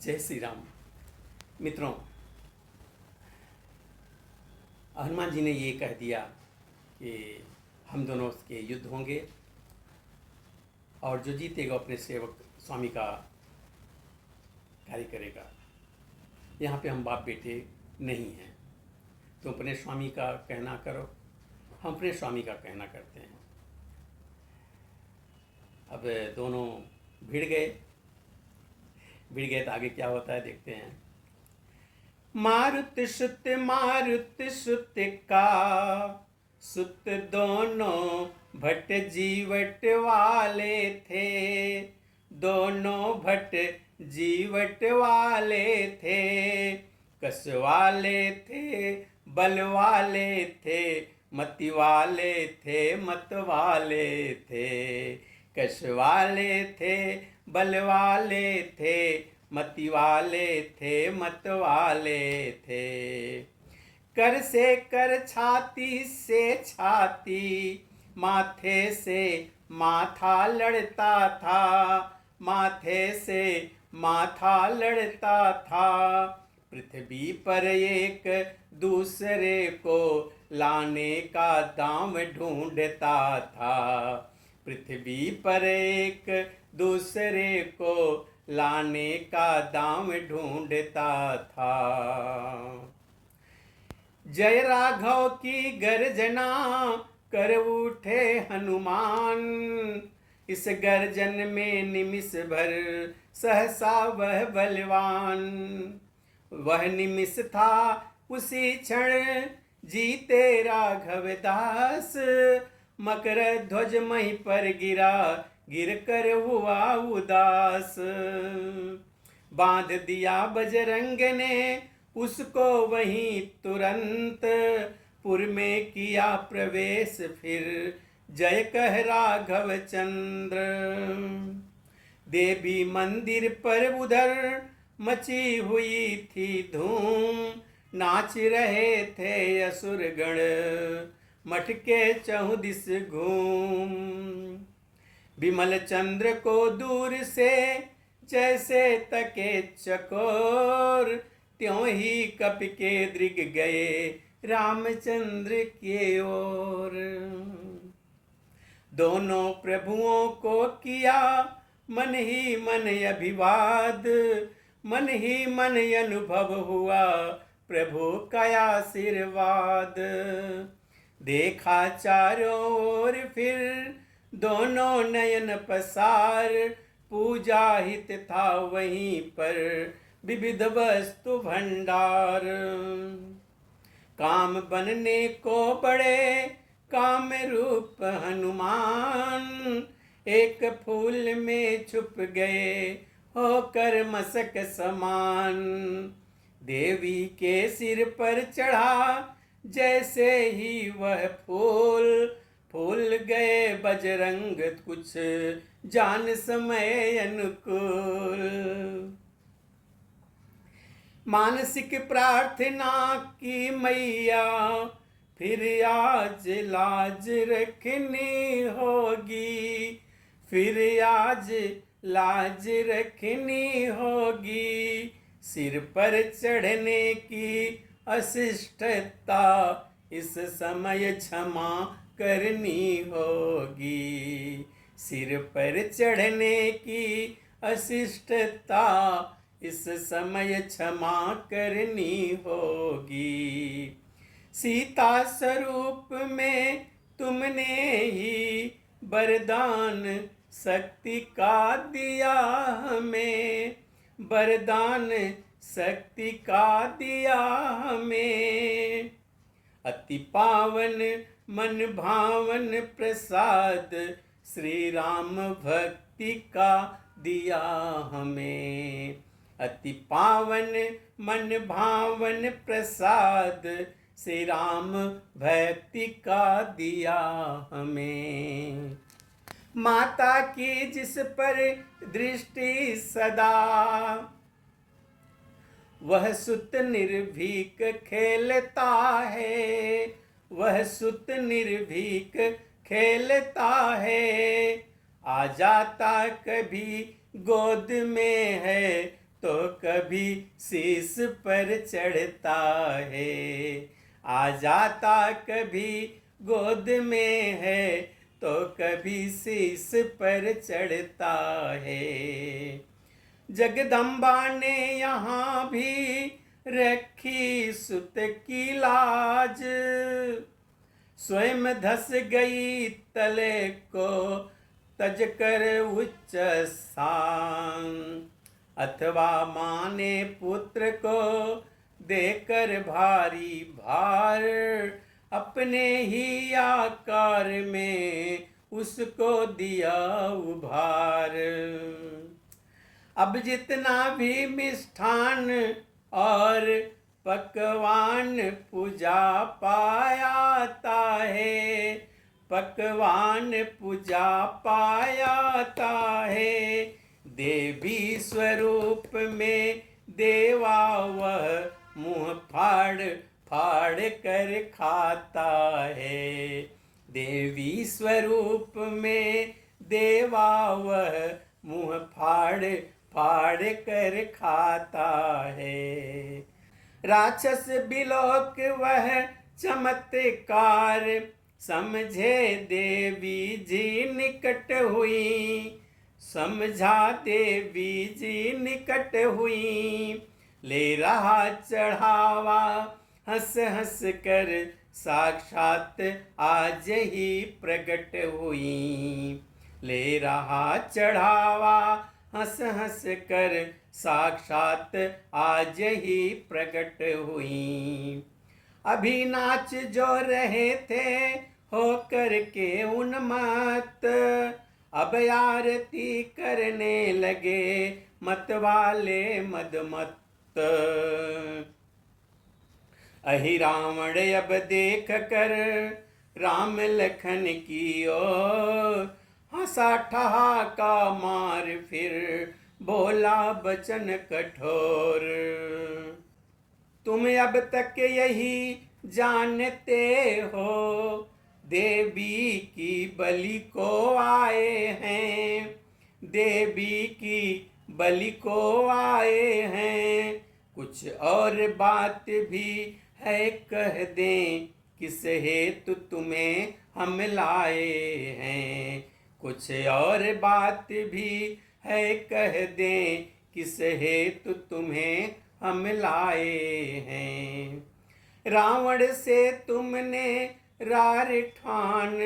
जय श्री राम। मित्रों, हनुमान जी ने ये कह दिया कि हम दोनों के युद्ध होंगे और जो जीतेगा अपने सेवक स्वामी का कार्य करेगा। यहाँ पे हम बाप बेटे नहीं हैं। तुम अपने स्वामी का कहना करो, हम अपने स्वामी का कहना करते हैं। अब दोनों भिड़ गए तो आगे क्या होता है देखते हैं। मारुत सुत का सुत दोनों भट्ट जीवट वाले थे। दोनों भट्ट जीवट वाले थे। कस वाले थे, बल वाले थे, मति वाले थे, मत वाले थे। कस वाले थे, बल वाले थे, मति वाले थे, मत वाले थे। कर से कर, छाती से छाती, माथे से माथा लड़ता था। माथे से माथा लड़ता था। पृथ्वी पर एक दूसरे को लाने का दाम ढूंढता था। पृथ्वी पर एक दूसरे को लाने का दाम ढूंढता था। जय राघव की गर्जना कर उठे हनुमान। इस गर्जन में निमिष भर सहसा वह बलवान। वह निमिष था उसी क्षण जीते राघव दास। मकर ध्वज मही पर गिरा, गिर कर हुआ उदास। बांध दिया बजरंग ने उसको वहीं तुरंत। पुर में किया प्रवेश फिर जय कह राघव चंद्र। देवी मंदिर पर उधर मची हुई थी धूम। नाच रहे थे असुर गण, मठ के चहुदिस घूम। विमल चंद्र को दूर से जैसे तके चकोर, त्यों ही कपि के दृग गए रामचंद्र के ओर। दोनों प्रभुओं को किया मन ही मन अभिवाद। मन ही मन अनुभव हुआ प्रभु का आशीर्वाद। देखा चारों ओर फिर दोनों नयन पसार। पूजा हित था वहीं पर विविध वस्तु भंडार। काम बनने को बड़े काम रूप हनुमान। एक फूल में छुप गए होकर मसक समान। देवी के सिर पर चढ़ा जैसे ही वह फूल। फूल गए बजरंग कुछ जान समय अनुकूल। मानसिक प्रार्थना की मैया फिर आज लाज रखनी होगी। फिर आज लाज रखनी होगी। सिर पर चढ़ने की अशिष्टता इस समय क्षमा करनी होगी। सिर पर चढ़ने की अशिष्टता इस समय क्षमा करनी होगी। सीता स्वरूप में तुमने ही वरदान शक्ति का दिया हमें। वरदान शक्ति का दिया हमें। अति पावन मन भावन प्रसाद श्री राम भक्ति का दिया हमें। अति पावन मन भावन प्रसाद श्री राम भक्ति का दिया हमें। माता की जिस पर दृष्टि सदा, वह सुत निर्भीक खेलता है। वह सुत निर्भीक खेलता है। आ जाता कभी गोद में है तो कभी शीश पर चढ़ता है, आ जाता कभी गोद में है, तो कभी शीश पर चढ़ता है। जगदम्बा ने यहाँ भी रखी सुत की लाज, स्वयं धस गई तले को तज कर उच्च स्थान, अथवा माँ ने पुत्र को देकर भारी भार, अपने ही आकार में उसको दिया उभार। अब जितना भी मिष्ठान और पकवान पूजा पायाता है, पकवान पूजा पायाता है, देवी स्वरूप में देवा वह मुंह फाड़ फाड़ कर खाता है। देवी स्वरूप में देवा वह मुंह फाड़ फाड़ कर खाता है। राक्षस बिलोक वह चमत्कार, समझे देवी जी निकट हुई, समझा देवी जी निकट हुई। ले रहा चढ़ावा हंस हंस कर साक्षात आज ही प्रकट हुई, ले रहा चढ़ावा हंस हंस कर साक्षात आज ही प्रकट हुई। अभी नाच जो रहे थे हो कर के उन्मत्त, अब आरती करने लगे मतवाले मदमत्त। अहि रावण अब देख कर राम लखन की ओर, हंसा ठहाका मार फिर बोला बचन कठोर। तुम अब तक यही जानते हो, देवी की बलि को आए हैं, देवी की बलि को आए हैं। कुछ और बात भी है कह दें, किस हेतु तुम्हें हम लाए हैं। कुछ और बात भी है कह दें, किस हेतु तुम्हें हम लाए हैं। रावण से तुमने रार ठान,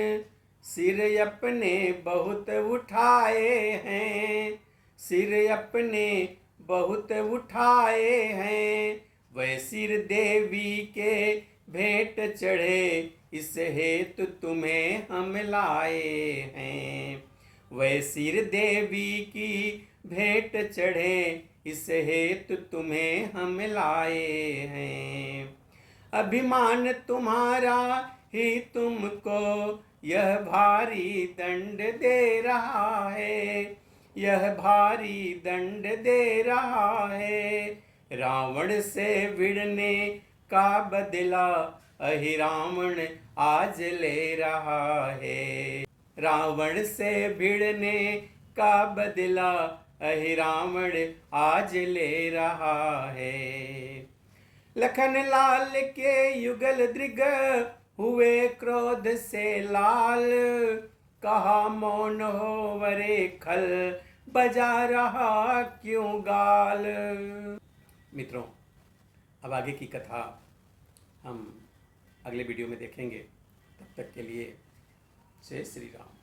सिर अपने बहुत उठाए हैं, सिर अपने बहुत उठाए हैं। वह सिर देवी के भेंट चढ़े, इस हेतु तुम्हें हम लाए हैं। वह सिर देवी की भेंट चढ़े, इस हेतु तुम्हें हम लाए हैं। अभिमान तुम्हारा ही तुमको यह भारी दंड दे रहा है, यह भारी दंड दे रहा है। रावण से भिड़ने का बदला अहि रावण आज ले रहा है। रावण से भिड़ने का बदला अहि रावण आज ले रहा है। लखन लाल के युगल दृग हुए क्रोध से लाल, कहा मौन हो वरे खल, बजा रहा क्यों गाल। मित्रों, अब आगे की कथा हम अगले वीडियो में देखेंगे। तब तक के लिए जय श्री राम।